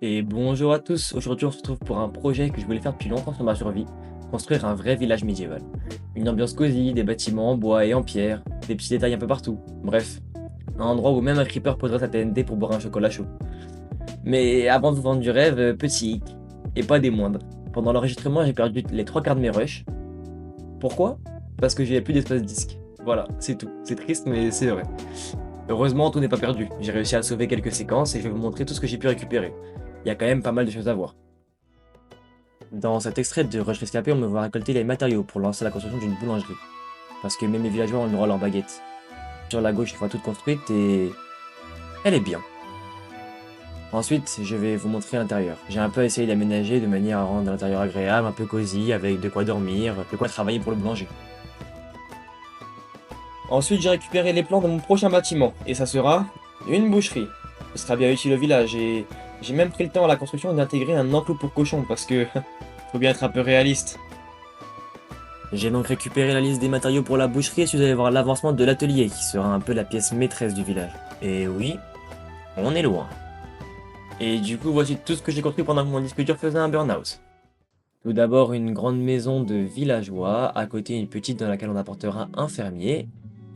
Et bonjour à tous, aujourd'hui on se retrouve pour un projet que je voulais faire depuis longtemps sur ma survie, construire un vrai village médiéval. Une ambiance cosy, des bâtiments en bois et en pierre, des petits détails un peu partout, bref, un endroit où même un creeper poserait sa TNT pour boire un chocolat chaud. Mais avant de vous vendre du rêve, petit hic, et pas des moindres. Pendant l'enregistrement j'ai perdu les trois quarts de mes rushs. Pourquoi? Parce que j'avais plus d'espace disque. Voilà, c'est tout. C'est triste mais c'est vrai. Heureusement, tout n'est pas perdu. J'ai réussi à sauver quelques séquences et je vais vous montrer tout ce que j'ai pu récupérer. Il y a quand même pas mal de choses à voir. Dans cet extrait de Rush Rescapé, on me voit récolter les matériaux pour lancer la construction d'une boulangerie. Parce que même les villageois ont le droit à leur baguette. Sur la gauche, je vois toute construite et... elle est bien. Ensuite, je vais vous montrer l'intérieur. J'ai un peu essayé d'aménager de manière à rendre l'intérieur agréable, un peu cosy, avec de quoi dormir, de quoi travailler pour le boulanger. Ensuite, j'ai récupéré les plans de mon prochain bâtiment, et ça sera une boucherie. Ce sera bien utile au village, et j'ai même pris le temps à la construction d'intégrer un enclos pour cochons, parce que faut bien être un peu réaliste. J'ai donc récupéré la liste des matériaux pour la boucherie, et je suis allé voir l'avancement de l'atelier, qui sera un peu la pièce maîtresse du village. Et oui, on est loin. Et du coup, voici tout ce que j'ai construit pendant que mon disque dur faisait un burn-out. Tout d'abord, une grande maison de villageois, à côté une petite dans laquelle on apportera un fermier,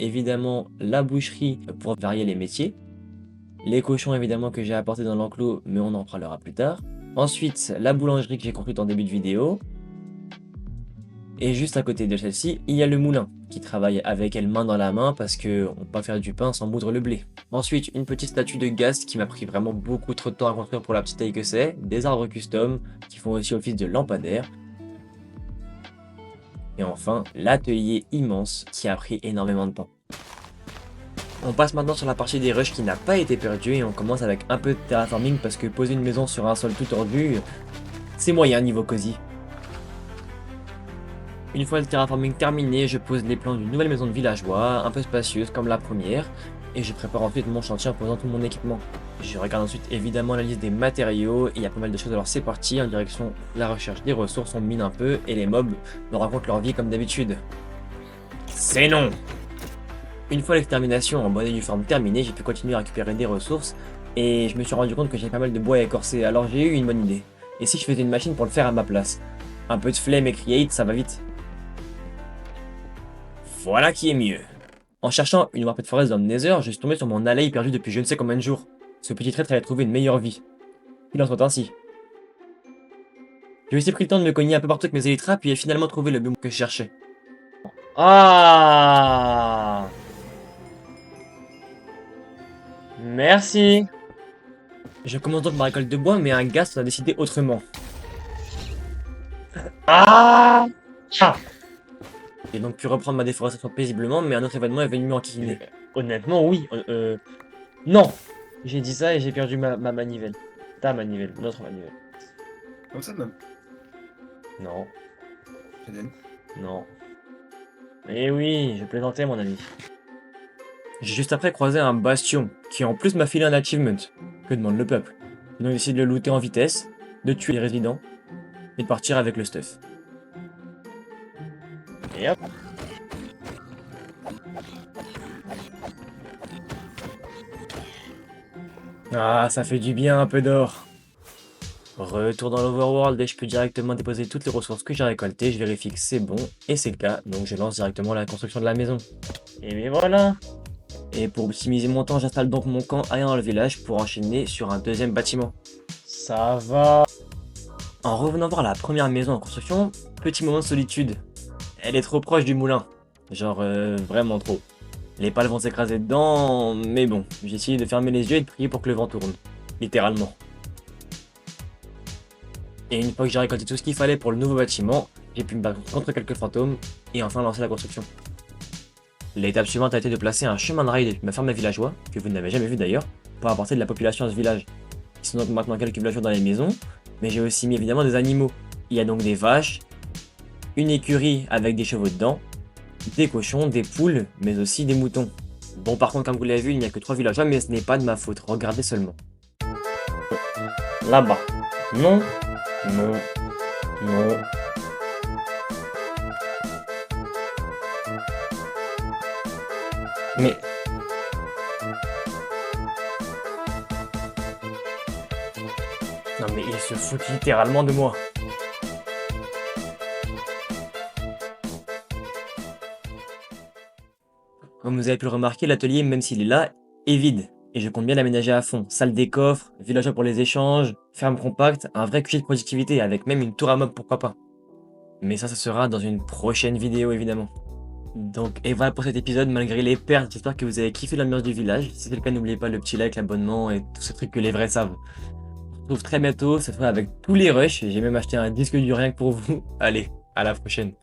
évidemment la boucherie pour varier les métiers, les cochons évidemment que j'ai apportés dans l'enclos, mais on en parlera plus tard. Ensuite, la boulangerie que j'ai construite en début de vidéo, et juste à côté de celle-ci, il y a le moulin, qui travaille avec elle main dans la main parce que on peut pas faire du pain sans moudre le blé. Ensuite, une petite statue de Ghast qui m'a pris vraiment beaucoup trop de temps à construire pour la petite taille que c'est, des arbres custom qui font aussi office de lampadaire, et enfin, l'atelier immense qui a pris énormément de temps. On passe maintenant sur la partie des rushs qui n'a pas été perdue et on commence avec un peu de terraforming parce que poser une maison sur un sol tout tordu, c'est moyen niveau cosy. Une fois le terraforming terminé, je pose les plans d'une nouvelle maison de villageois, un peu spacieuse comme la première, et je prépare ensuite mon chantier en posant tout mon équipement. Je regarde ensuite évidemment la liste des matériaux, et il y a pas mal de choses, alors c'est parti, en direction de la recherche des ressources, on mine un peu, et les mobs me racontent leur vie comme d'habitude. C'est non! Une fois l'extermination en bonne et due forme terminée, j'ai pu continuer à récupérer des ressources, et je me suis rendu compte que j'avais pas mal de bois à écorcer, alors j'ai eu une bonne idée. Et si je faisais une machine pour le faire à ma place? Un peu de flemme et create, ça va vite. Voilà qui est mieux. En cherchant une warped forest dans le Nether, je suis tombé sur mon alley perdu depuis je ne sais combien de jours. Ce petit traître avait trouvé une meilleure vie. Il en soit ainsi. J'ai aussi pris le temps de me cogner un peu partout avec mes élytras, puis j'ai finalement trouvé le but que je cherchais. Ah! Merci! Je commence donc ma récolte de bois, mais un Ghast a décidé autrement. Ah! J'ai donc pu reprendre ma déforestation paisiblement, mais un autre événement est venu m'enquiquiner. Honnêtement, oui. Non! J'ai dit ça et j'ai perdu ma manivelle. Ta manivelle, notre manivelle. Comme ça, même. Non, Eden. non. Eh oui, je plaisantais, mon ami. J'ai juste après croisé un bastion, qui en plus m'a filé un achievement. Que demande le peuple? J'ai donc décidé de le looter en vitesse, de tuer les résidents, et de partir avec le stuff. Et hop. Ah, ça fait du bien un peu d'or. Retour dans l'overworld et je peux directement déposer toutes les ressources que j'ai récoltées, je vérifie que c'est bon, et c'est le cas, donc je lance directement la construction de la maison. Et bien voilà. Et pour optimiser mon temps, j'installe donc mon camp ailleurs dans le village pour enchaîner sur un deuxième bâtiment. Ça va. En revenant voir la première maison en construction, petit moment de solitude. Elle est trop proche du moulin. Genre vraiment trop. Les pales vont s'écraser dedans, mais bon, j'ai essayé de fermer les yeux et de prier pour que le vent tourne. Littéralement. Et une fois que j'ai récolté tout ce qu'il fallait pour le nouveau bâtiment, j'ai pu me battre contre quelques fantômes et enfin lancer la construction. L'étape suivante a été de placer un chemin de rail depuis ma ferme à villageois, que vous n'avez jamais vu d'ailleurs, pour apporter de la population à ce village. Ils sont donc maintenant quelques villageois dans les maisons, mais j'ai aussi mis évidemment des animaux. Il y a donc des vaches, une écurie avec des chevaux dedans, des cochons, des poules, mais aussi des moutons. Bon par contre comme vous l'avez vu, il n'y a que 3 villageois, mais ce n'est pas de ma faute, regardez seulement. Là-bas. Non, non, non. Mais... Non mais il se fout littéralement de moi. Comme vous avez pu le remarquer, l'atelier, même s'il est là, est vide. Et je compte bien l'aménager à fond. Salle des coffres, villageois pour les échanges, ferme compacte, un vrai QG de productivité, avec même une tour à meubles, pourquoi pas. Mais ça sera dans une prochaine vidéo, évidemment. Donc, et voilà pour cet épisode, malgré les pertes, j'espère que vous avez kiffé l'ambiance du village. Si c'est le cas, n'oubliez pas le petit like, l'abonnement et tous ces trucs que les vrais savent. On se retrouve très bientôt, cette fois avec tous les rushs. J'ai même acheté un disque dur rien que pour vous. Allez, à la prochaine.